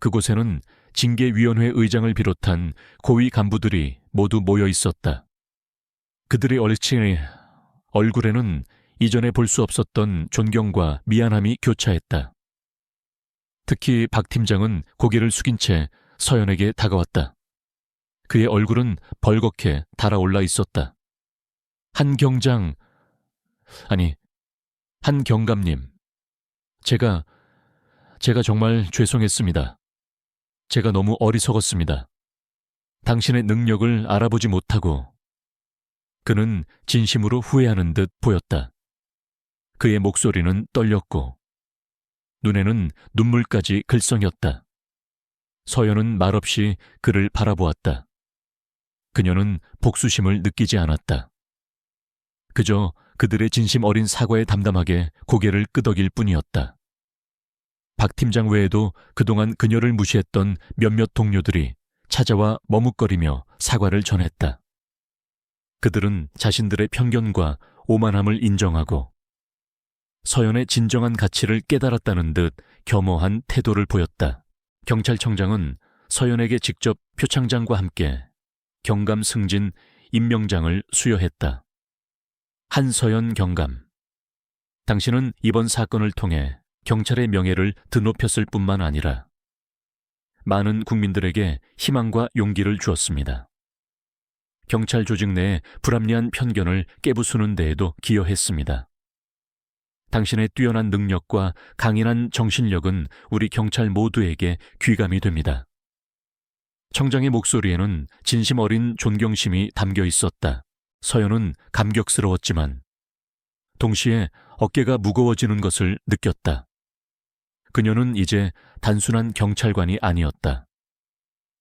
그곳에는 징계위원회 의장을 비롯한 고위 간부들이 모두 모여 있었다. 그들의 얼굴에는 이전에 볼 수 없었던 존경과 미안함이 교차했다. 특히 박 팀장은 고개를 숙인 채 서연에게 다가왔다. 그의 얼굴은 벌겋게 달아올라 있었다. 한 경감님, 제가 정말 죄송했습니다. 제가 너무 어리석었습니다. 당신의 능력을 알아보지 못하고. 그는 진심으로 후회하는 듯 보였다. 그의 목소리는 떨렸고 눈에는 눈물까지 글썽였다. 서연은 말없이 그를 바라보았다. 그녀는 복수심을 느끼지 않았다. 그저 그들의 진심 어린 사과에 담담하게 고개를 끄덕일 뿐이었다. 박 팀장 외에도 그동안 그녀를 무시했던 몇몇 동료들이 찾아와 머뭇거리며 사과를 전했다. 그들은 자신들의 편견과 오만함을 인정하고 서연의 진정한 가치를 깨달았다는 듯 겸허한 태도를 보였다. 경찰청장은 서연에게 직접 표창장과 함께 경감 승진 임명장을 수여했다. 한서연 경감, 당신은 이번 사건을 통해 경찰의 명예를 드높였을 뿐만 아니라 많은 국민들에게 희망과 용기를 주었습니다. 경찰 조직 내의 불합리한 편견을 깨부수는 데에도 기여했습니다. 당신의 뛰어난 능력과 강인한 정신력은 우리 경찰 모두에게 귀감이 됩니다. 청장의 목소리에는 진심 어린 존경심이 담겨 있었다. 서연은 감격스러웠지만 동시에 어깨가 무거워지는 것을 느꼈다. 그녀는 이제 단순한 경찰관이 아니었다.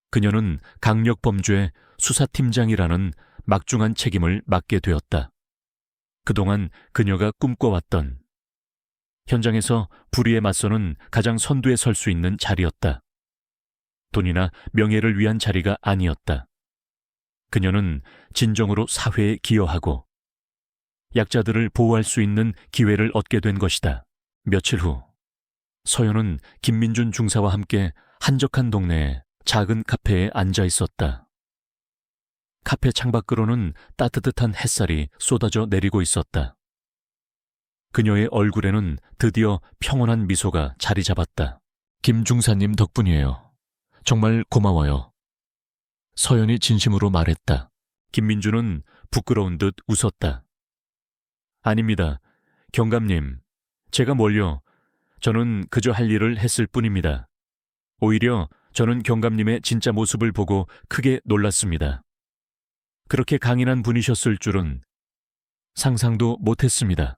그녀는 강력범죄 수사팀장이라는 막중한 책임을 맡게 되었다. 그동안 그녀가 꿈꿔왔던 현장에서 불의에 맞서는 가장 선두에 설 수 있는 자리였다. 돈이나 명예를 위한 자리가 아니었다. 그녀는 진정으로 사회에 기여하고 약자들을 보호할 수 있는 기회를 얻게 된 것이다. 며칠 후 서연은 김민준 중사와 함께 한적한 동네에 작은 카페에 앉아 있었다. 카페 창밖으로는 따뜻한 햇살이 쏟아져 내리고 있었다. 그녀의 얼굴에는 드디어 평온한 미소가 자리 잡았다. 김 중사님 덕분이에요. 정말 고마워요. 서연이 진심으로 말했다. 김민준은 부끄러운 듯 웃었다. 아닙니다. 경감님, 제가 뭘요. 저는 그저 할 일을 했을 뿐입니다. 오히려 저는 경감님의 진짜 모습을 보고 크게 놀랐습니다. 그렇게 강인한 분이셨을 줄은 상상도 못했습니다.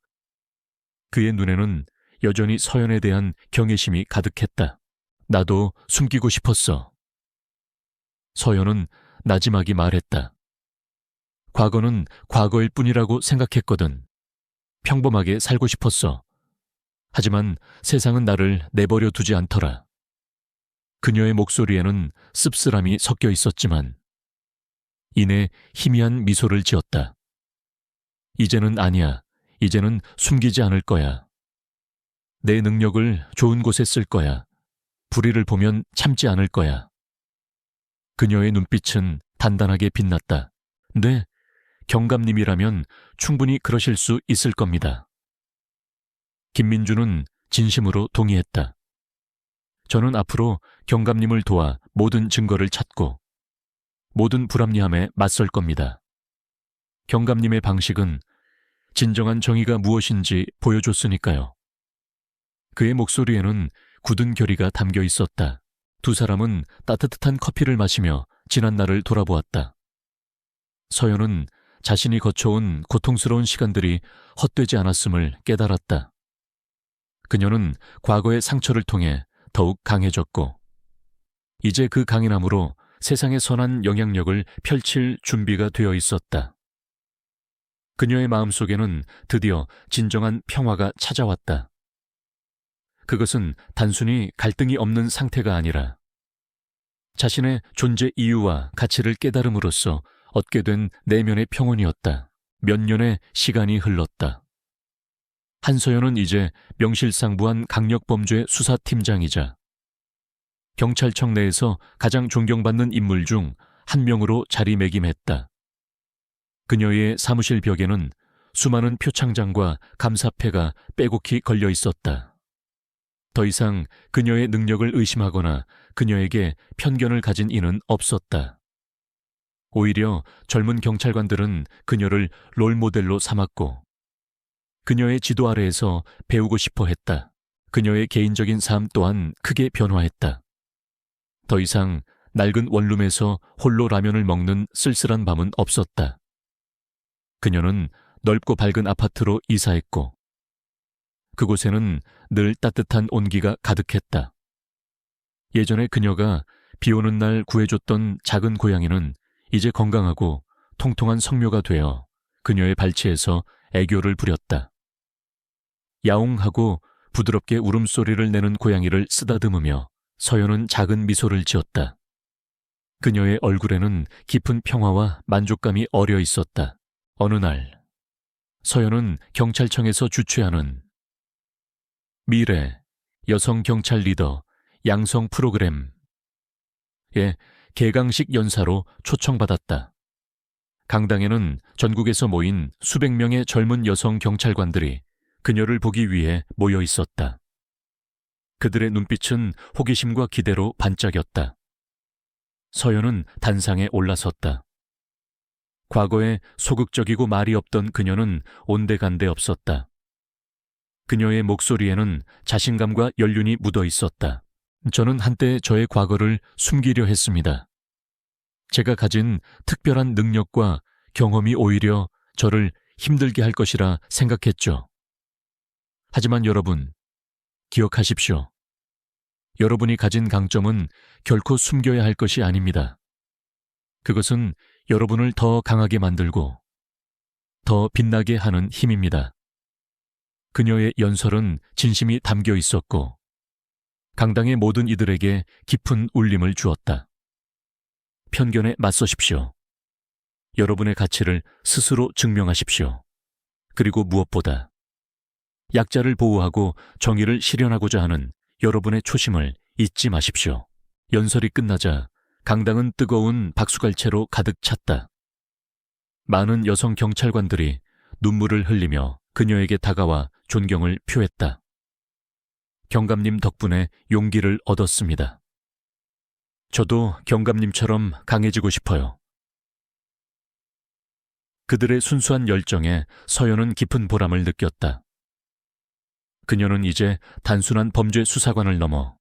그의 눈에는 여전히 서연에 대한 경외심이 가득했다. 나도 숨기고 싶었어. 서연은 나지막이 말했다. 과거는 과거일 뿐이라고 생각했거든. 평범하게 살고 싶었어. 하지만 세상은 나를 내버려 두지 않더라. 그녀의 목소리에는 씁쓸함이 섞여 있었지만 이내 희미한 미소를 지었다. 이제는 아니야. 이제는 숨기지 않을 거야. 내 능력을 좋은 곳에 쓸 거야. 불의를 보면 참지 않을 거야. 그녀의 눈빛은 단단하게 빛났다. 네, 경감님이라면 충분히 그러실 수 있을 겁니다. 김민주는 진심으로 동의했다. 저는 앞으로 경감님을 도와 모든 증거를 찾고 모든 불합리함에 맞설 겁니다. 경감님의 방식은 진정한 정의가 무엇인지 보여줬으니까요. 그의 목소리에는 굳은 결의가 담겨 있었다. 두 사람은 따뜻한 커피를 마시며 지난 날을 돌아보았다. 서연은 자신이 거쳐온 고통스러운 시간들이 헛되지 않았음을 깨달았다. 그녀는 과거의 상처를 통해 더욱 강해졌고 이제 그 강인함으로 세상에 선한 영향력을 펼칠 준비가 되어 있었다. 그녀의 마음속에는 드디어 진정한 평화가 찾아왔다. 그것은 단순히 갈등이 없는 상태가 아니라 자신의 존재 이유와 가치를 깨달음으로써 얻게 된 내면의 평온이었다. 몇 년의 시간이 흘렀다. 한서연은 이제 명실상부한 강력범죄 수사팀장이자 경찰청 내에서 가장 존경받는 인물 중 한 명으로 자리매김했다. 그녀의 사무실 벽에는 수많은 표창장과 감사패가 빼곡히 걸려 있었다. 더 이상 그녀의 능력을 의심하거나 그녀에게 편견을 가진 이는 없었다. 오히려 젊은 경찰관들은 그녀를 롤모델로 삼았고 그녀의 지도 아래에서 배우고 싶어 했다. 그녀의 개인적인 삶 또한 크게 변화했다. 더 이상 낡은 원룸에서 홀로 라면을 먹는 쓸쓸한 밤은 없었다. 그녀는 넓고 밝은 아파트로 이사했고 그곳에는 늘 따뜻한 온기가 가득했다. 예전에 그녀가 비 오는 날 구해줬던 작은 고양이는 이제 건강하고 통통한 성묘가 되어 그녀의 발치에서 애교를 부렸다. 야옹하고 부드럽게 울음소리를 내는 고양이를 쓰다듬으며 서연은 작은 미소를 지었다. 그녀의 얼굴에는 깊은 평화와 만족감이 어려 있었다. 어느 날 서연은 경찰청에서 주최하는 미래 여성 경찰 리더 양성 프로그램의 개강식 연사로 초청받았다. 강당에는 전국에서 모인 수백 명의 젊은 여성 경찰관들이 그녀를 보기 위해 모여 있었다. 그들의 눈빛은 호기심과 기대로 반짝였다. 서연은 단상에 올라섰다. 과거에 소극적이고 말이 없던 그녀는 온데간데 없었다. 그녀의 목소리에는 자신감과 연륜이 묻어 있었다. 저는 한때 저의 과거를 숨기려 했습니다. 제가 가진 특별한 능력과 경험이 오히려 저를 힘들게 할 것이라 생각했죠. 하지만 여러분, 기억하십시오. 여러분이 가진 강점은 결코 숨겨야 할 것이 아닙니다. 그것은 여러분을 더 강하게 만들고 더 빛나게 하는 힘입니다. 그녀의 연설은 진심이 담겨 있었고 강당의 모든 이들에게 깊은 울림을 주었다. 편견에 맞서십시오. 여러분의 가치를 스스로 증명하십시오. 그리고 무엇보다 약자를 보호하고 정의를 실현하고자 하는 여러분의 초심을 잊지 마십시오. 연설이 끝나자 강당은 뜨거운 박수갈채로 가득 찼다. 많은 여성 경찰관들이 눈물을 흘리며 그녀에게 다가와 존경을 표했다. 경감님 덕분에 용기를 얻었습니다. 저도 경감님처럼 강해지고 싶어요. 그들의 순수한 열정에 서연은 깊은 보람을 느꼈다. 그녀는 이제 단순한 범죄 수사관을 넘어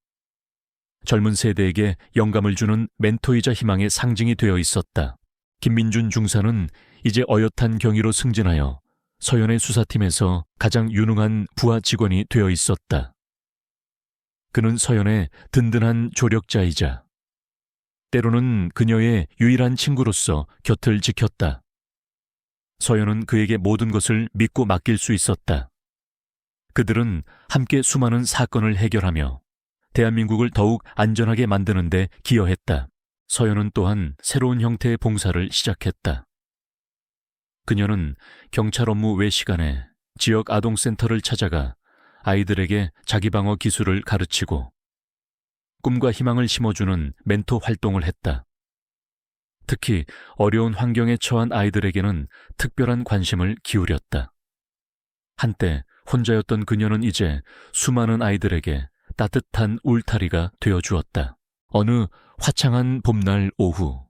젊은 세대에게 영감을 주는 멘토이자 희망의 상징이 되어 있었다. 김민준 중사는 이제 어엿한 경위로 승진하여 서연의 수사팀에서 가장 유능한 부하 직원이 되어 있었다. 그는 서연의 든든한 조력자이자 때로는 그녀의 유일한 친구로서 곁을 지켰다. 서연은 그에게 모든 것을 믿고 맡길 수 있었다. 그들은 함께 수많은 사건을 해결하며 대한민국을 더욱 안전하게 만드는 데 기여했다. 서연은 또한 새로운 형태의 봉사를 시작했다. 그녀는 경찰 업무 외 시간에 지역 아동센터를 찾아가 아이들에게 자기방어 기술을 가르치고 꿈과 희망을 심어주는 멘토 활동을 했다. 특히 어려운 환경에 처한 아이들에게는 특별한 관심을 기울였다. 한때 혼자였던 그녀는 이제 수많은 아이들에게 따뜻한 울타리가 되어주었다. 어느 화창한 봄날 오후,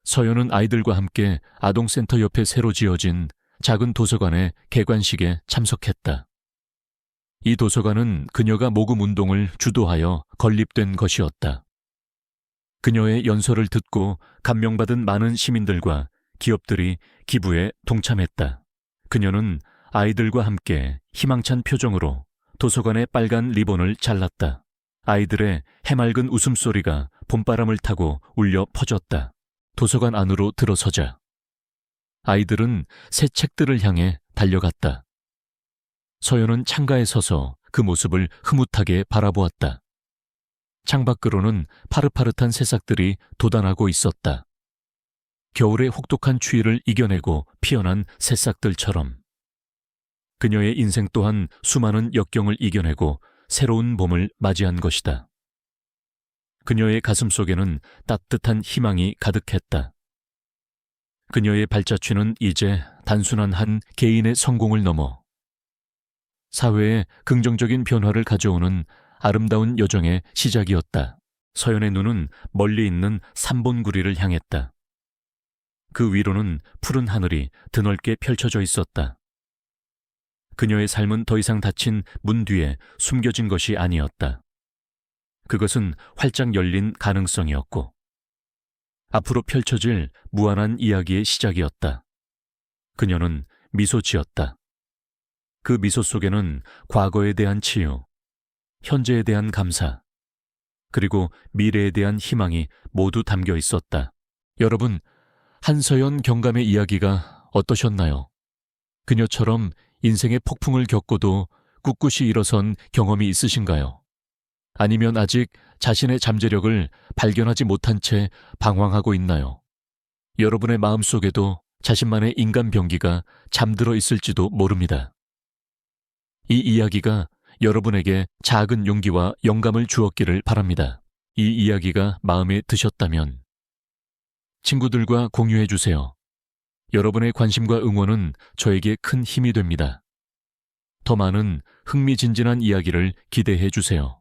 서연은 아이들과 함께 아동센터 옆에 새로 지어진 작은 도서관의 개관식에 참석했다. 이 도서관은 그녀가 모금 운동을 주도하여 건립된 것이었다. 그녀의 연설을 듣고 감명받은 많은 시민들과 기업들이 기부에 동참했다. 그녀는 아이들과 함께 희망찬 표정으로 도서관의 빨간 리본을 잘랐다. 아이들의 해맑은 웃음소리가 봄바람을 타고 울려 퍼졌다. 도서관 안으로 들어서자 아이들은 새 책들을 향해 달려갔다. 서연은 창가에 서서 그 모습을 흐뭇하게 바라보았다. 창밖으로는 파릇파릇한 새싹들이 돋아나고 있었다. 겨울의 혹독한 추위를 이겨내고 피어난 새싹들처럼 그녀의 인생 또한 수많은 역경을 이겨내고 새로운 봄을 맞이한 것이다. 그녀의 가슴 속에는 따뜻한 희망이 가득했다. 그녀의 발자취는 이제 단순한 한 개인의 성공을 넘어 사회에 긍정적인 변화를 가져오는 아름다운 여정의 시작이었다. 서연의 눈은 멀리 있는 삼본구리를 향했다. 그 위로는 푸른 하늘이 드넓게 펼쳐져 있었다. 그녀의 삶은 더 이상 닫힌 문 뒤에 숨겨진 것이 아니었다. 그것은 활짝 열린 가능성이었고 앞으로 펼쳐질 무한한 이야기의 시작이었다. 그녀는 미소 지었다. 그 미소 속에는 과거에 대한 치유, 현재에 대한 감사, 그리고 미래에 대한 희망이 모두 담겨 있었다. 여러분, 한서연 경감의 이야기가 어떠셨나요? 그녀처럼 인생의 폭풍을 겪고도 꿋꿋이 일어선 경험이 있으신가요? 아니면 아직 자신의 잠재력을 발견하지 못한 채 방황하고 있나요? 여러분의 마음속에도 자신만의 인간 병기가 잠들어 있을지도 모릅니다. 이 이야기가 여러분에게 작은 용기와 영감을 주었기를 바랍니다. 이 이야기가 마음에 드셨다면 친구들과 공유해 주세요. 여러분의 관심과 응원은 저에게 큰 힘이 됩니다. 더 많은 흥미진진한 이야기를 기대해 주세요.